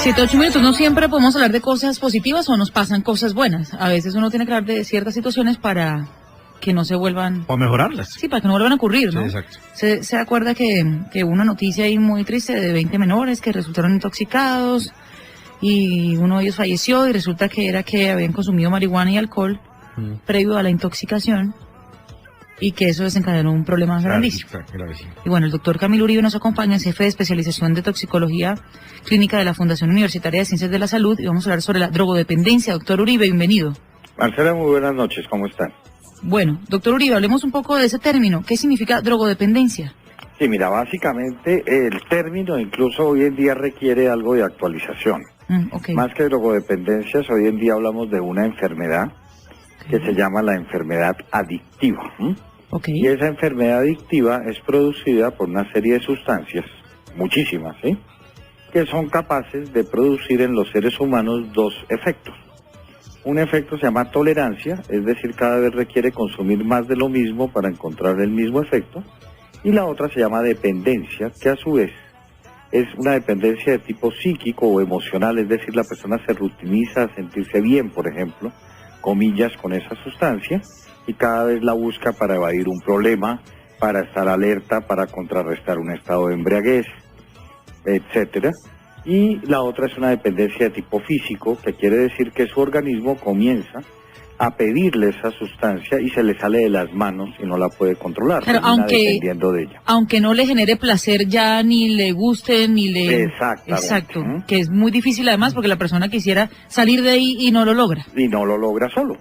7, 8 minutos, no siempre podemos hablar de cosas positivas o nos pasan cosas buenas. A veces uno tiene que hablar de ciertas situaciones para que no se vuelvan... O mejorarlas. Sí, para que no vuelvan a ocurrir, ¿no? Sí, exacto. Se acuerda que hubo una noticia ahí muy triste de 20 menores que resultaron intoxicados y uno de ellos falleció y resulta que era que habían consumido marihuana y alcohol previo a la intoxicación y que eso desencadenó un problema grandísimo. Gravísimo. Y bueno, el doctor Camilo Uribe nos acompaña, jefe de especialización de toxicología clínica de la Fundación Universitaria de Ciencias de la Salud, y vamos a hablar sobre la drogodependencia. Doctor Uribe, bienvenido. Marcela, muy buenas noches, ¿cómo están? Bueno, doctor Uribe, hablemos un poco de ese término. ¿Qué significa drogodependencia? Sí, mira, básicamente el término incluso hoy en día requiere algo de actualización. Okay. Más que drogodependencias, hoy en día hablamos de una enfermedad que se llama la enfermedad adictiva. Okay. Y esa enfermedad adictiva es producida por una serie de sustancias, muchísimas, ¿sí?, que son capaces de producir en los seres humanos dos efectos. Un efecto se llama tolerancia, es decir, cada vez requiere consumir más de lo mismo para encontrar el mismo efecto. Y la otra se llama dependencia, que a su vez es una dependencia de tipo psíquico o emocional, es decir, la persona se rutiniza a sentirse bien, por ejemplo, comillas, con esa sustancia, y cada vez la busca para evadir un problema, para estar alerta, para contrarrestar un estado de embriaguez, etcétera. Y la otra es una dependencia de tipo físico, que quiere decir que su organismo comienza a pedirle esa sustancia y se le sale de las manos y no la puede controlar, pero dependiendo de ella. Aunque no le genere placer ya, ni le guste, ni le... Exactamente. Exacto, que es muy difícil además porque la persona quisiera salir de ahí y no lo logra. Y no lo logra solo.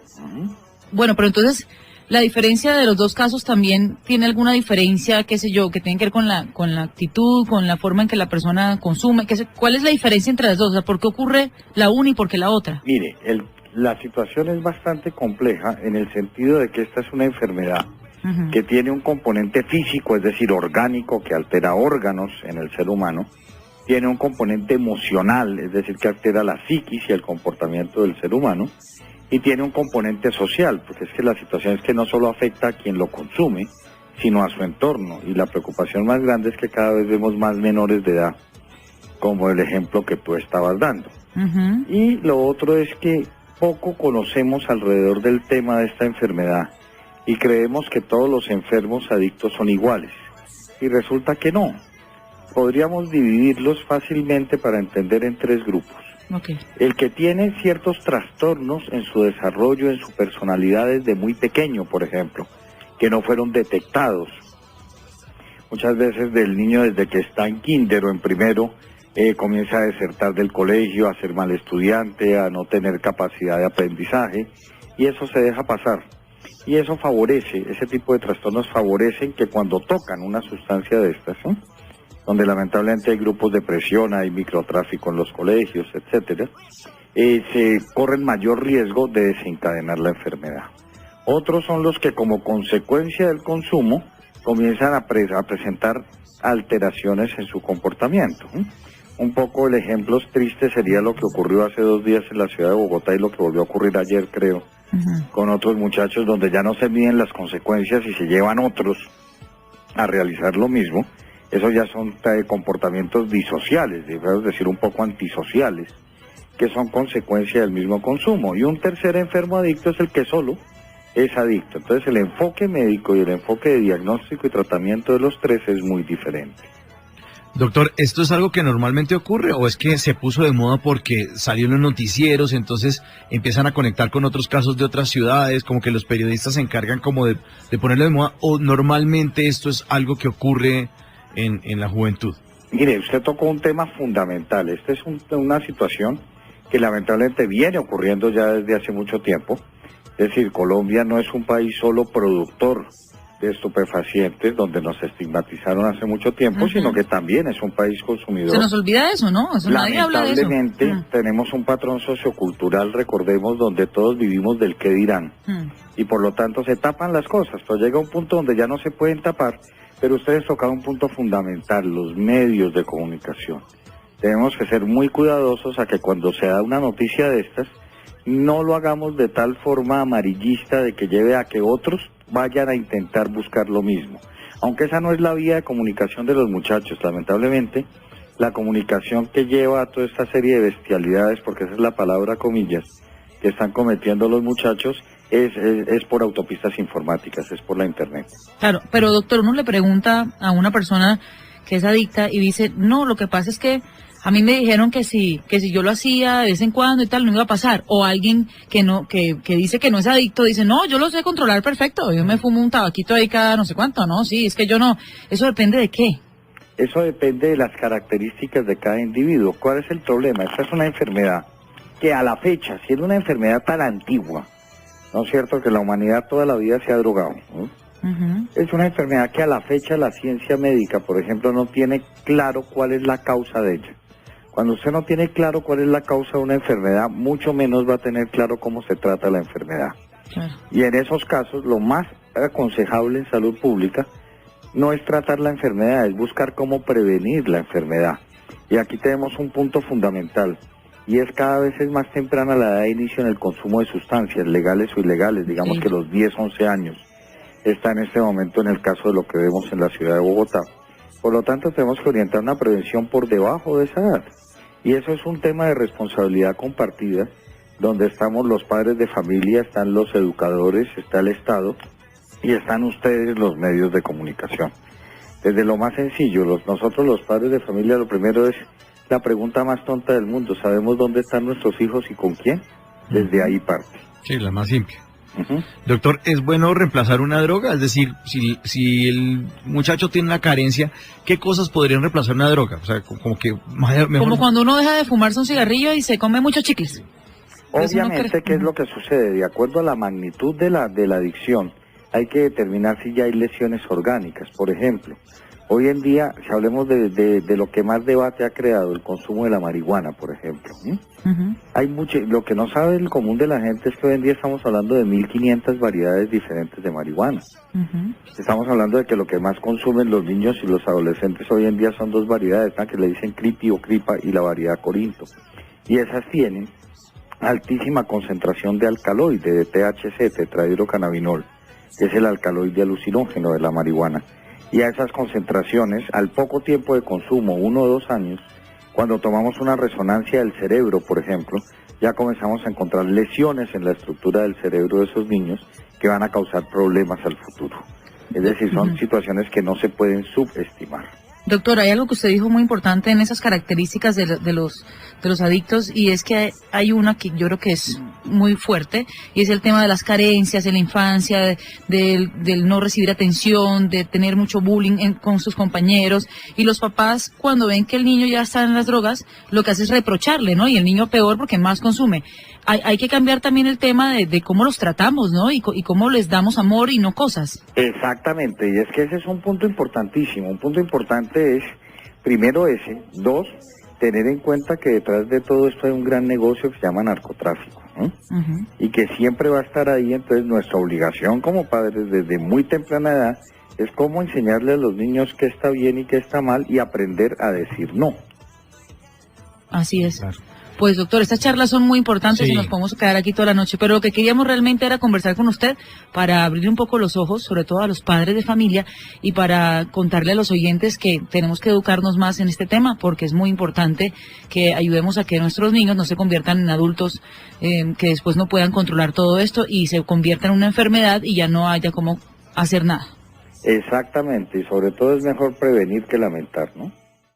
Bueno, pero entonces, la diferencia de los dos casos también tiene alguna diferencia, qué sé yo, que tiene que ver con la actitud, con la forma en que la persona consume. ¿Cuál es la diferencia entre las dos? O sea, ¿por qué ocurre la una y por qué la otra? Mire, la situación es bastante compleja en el sentido de que esta es una enfermedad que tiene un componente físico, es decir, orgánico, que altera órganos en el ser humano. Tiene un componente emocional, es decir, que altera la psiquis y el comportamiento del ser humano. Y tiene un componente social, porque es que la situación es que no solo afecta a quien lo consume, sino a su entorno. Y la preocupación más grande es que cada vez vemos más menores de edad, como el ejemplo que tú estabas dando. Y lo otro es que poco conocemos alrededor del tema de esta enfermedad y creemos que todos los enfermos adictos son iguales. Y resulta que no. Podríamos dividirlos fácilmente para entender en tres grupos. Okay. El que tiene ciertos trastornos en su desarrollo, en su personalidad desde muy pequeño, por ejemplo, que no fueron detectados. Muchas veces del niño desde que está en kinder o en primero, comienza a desertar del colegio, a ser mal estudiante, a no tener capacidad de aprendizaje, y eso se deja pasar. Y eso favorece, ese tipo de trastornos favorecen que cuando tocan una sustancia de estas, donde lamentablemente hay grupos de presión, hay microtráfico en los colegios, etcétera, se corren mayor riesgo de desencadenar la enfermedad. Otros son los que como consecuencia del consumo comienzan a presentar alteraciones en su comportamiento. Un poco el ejemplo triste sería lo que ocurrió hace 2 días en la ciudad de Bogotá y lo que volvió a ocurrir ayer, creo, con otros muchachos, donde ya no se miden las consecuencias y se llevan otros a realizar lo mismo. Esos ya son comportamientos disociales, es decir, un poco antisociales, que son consecuencia del mismo consumo. Y un tercer enfermo adicto es el que solo es adicto. Entonces el enfoque médico y el enfoque de diagnóstico y tratamiento de los tres es muy diferente. Doctor, ¿esto es algo que normalmente ocurre o es que se puso de moda porque salió en los noticieros, entonces empiezan a conectar con otros casos de otras ciudades, como que los periodistas se encargan como de ponerlo de moda, o normalmente esto es algo que ocurre en la juventud? Mire, usted tocó un tema fundamental. Esta es una situación que lamentablemente viene ocurriendo ya desde hace mucho tiempo. Es decir, Colombia no es un país solo productor de estupefacientes, donde nos estigmatizaron hace mucho tiempo, sino que también es un país consumidor. Se nos olvida eso, ¿no? Nadie habla de eso. Lamentablemente tenemos un patrón sociocultural, recordemos, donde todos vivimos del qué dirán. Y por lo tanto se tapan las cosas, pero llega un punto donde ya no se pueden tapar. Pero ustedes tocaron un punto fundamental, los medios de comunicación. Tenemos que ser muy cuidadosos a que cuando se da una noticia de estas, no lo hagamos de tal forma amarillista de que lleve a que otros vayan a intentar buscar lo mismo. Aunque esa no es la vía de comunicación de los muchachos, lamentablemente, la comunicación que lleva a toda esta serie de bestialidades, porque esa es la palabra comillas, que están cometiendo los muchachos, es por autopistas informáticas, es por la internet. Claro, pero doctor, uno le pregunta a una persona que es adicta y dice, no, lo que pasa es que a mí me dijeron que si yo lo hacía de vez en cuando y tal, no iba a pasar. O alguien que dice que no es adicto, dice, no, yo lo sé controlar perfecto, yo me fumo un tabaquito ahí cada no sé cuánto, no, sí, es que yo no. ¿Eso depende de qué? Eso depende de las características de cada individuo. ¿Cuál es el problema? Esta es una enfermedad que a la fecha, siendo una enfermedad tan antigua, ¿no es cierto?, que la humanidad toda la vida se ha drogado, ¿no? Es una enfermedad que a la fecha la ciencia médica, por ejemplo, no tiene claro cuál es la causa de ella. Cuando usted no tiene claro cuál es la causa de una enfermedad, mucho menos va a tener claro cómo se trata la enfermedad. Claro. Y en esos casos, lo más aconsejable en salud pública no es tratar la enfermedad, es buscar cómo prevenir la enfermedad. Y aquí tenemos un punto fundamental, y es cada vez es más temprana la edad de inicio en el consumo de sustancias, legales o ilegales, digamos que los 10, 11 años está en este momento en el caso de lo que vemos en la ciudad de Bogotá. Por lo tanto, tenemos que orientar una prevención por debajo de esa edad. Y eso es un tema de responsabilidad compartida, donde estamos los padres de familia, están los educadores, está el Estado y están ustedes los medios de comunicación. Desde lo más sencillo, nosotros los padres de familia, lo primero es la pregunta más tonta del mundo, ¿sabemos dónde están nuestros hijos y con quién? Desde ahí parte. Sí, la más simple. Doctor, ¿es bueno reemplazar una droga? Es decir, si el muchacho tiene una carencia, ¿qué cosas podrían reemplazar una droga? O sea, como que mejor... Como cuando uno deja de fumarse un cigarrillo y se come muchos chicles. Obviamente, ¿qué es lo que sucede? De acuerdo a la magnitud de la adicción, hay que determinar si ya hay lesiones orgánicas. Por ejemplo, hoy en día, si hablemos de lo que más debate ha creado, el consumo de la marihuana, por ejemplo. Hay mucho, lo que no sabe el común de la gente es que hoy en día estamos hablando de 1.500 variedades diferentes de marihuana. Estamos hablando de que lo que más consumen los niños y los adolescentes hoy en día son dos variedades, que le dicen creepy o cripa y la variedad corinto. Y esas tienen altísima concentración de alcaloide, de THC, tetrahidrocannabinol, que es el alcaloide alucinógeno de la marihuana. Y a esas concentraciones, al poco tiempo de consumo, 1 o 2 años, cuando tomamos una resonancia del cerebro, por ejemplo, ya comenzamos a encontrar lesiones en la estructura del cerebro de esos niños que van a causar problemas al futuro. Es decir, son situaciones que no se pueden subestimar. Doctor, hay algo que usted dijo muy importante en esas características de los adictos, y es que hay una que yo creo que es muy fuerte, y es el tema de las carencias en la infancia, del no recibir atención, de tener mucho bullying con sus compañeros, y los papás cuando ven que el niño ya está en las drogas, lo que hace es reprocharle, ¿no? Y el niño peor porque más consume. Hay que cambiar también el tema de cómo los tratamos, ¿no? Y cómo les damos amor y no cosas. Exactamente, y es que ese es un punto importantísimo. Un punto importante es, primero ese, 2, tener en cuenta que detrás de todo esto hay un gran negocio que se llama narcotráfico, ¿no? Y que siempre va a estar ahí. Entonces nuestra obligación como padres desde muy temprana edad es cómo enseñarle a los niños qué está bien y qué está mal y aprender a decir no. Así es. Claro. Pues doctor, estas charlas son muy importantes y nos podemos quedar aquí toda la noche, pero lo que queríamos realmente era conversar con usted para abrirle un poco los ojos, sobre todo a los padres de familia, y para contarle a los oyentes que tenemos que educarnos más en este tema, porque es muy importante que ayudemos a que nuestros niños no se conviertan en adultos que después no puedan controlar todo esto y se conviertan en una enfermedad y ya no haya cómo hacer nada. Exactamente, y sobre todo es mejor prevenir que lamentar, ¿no?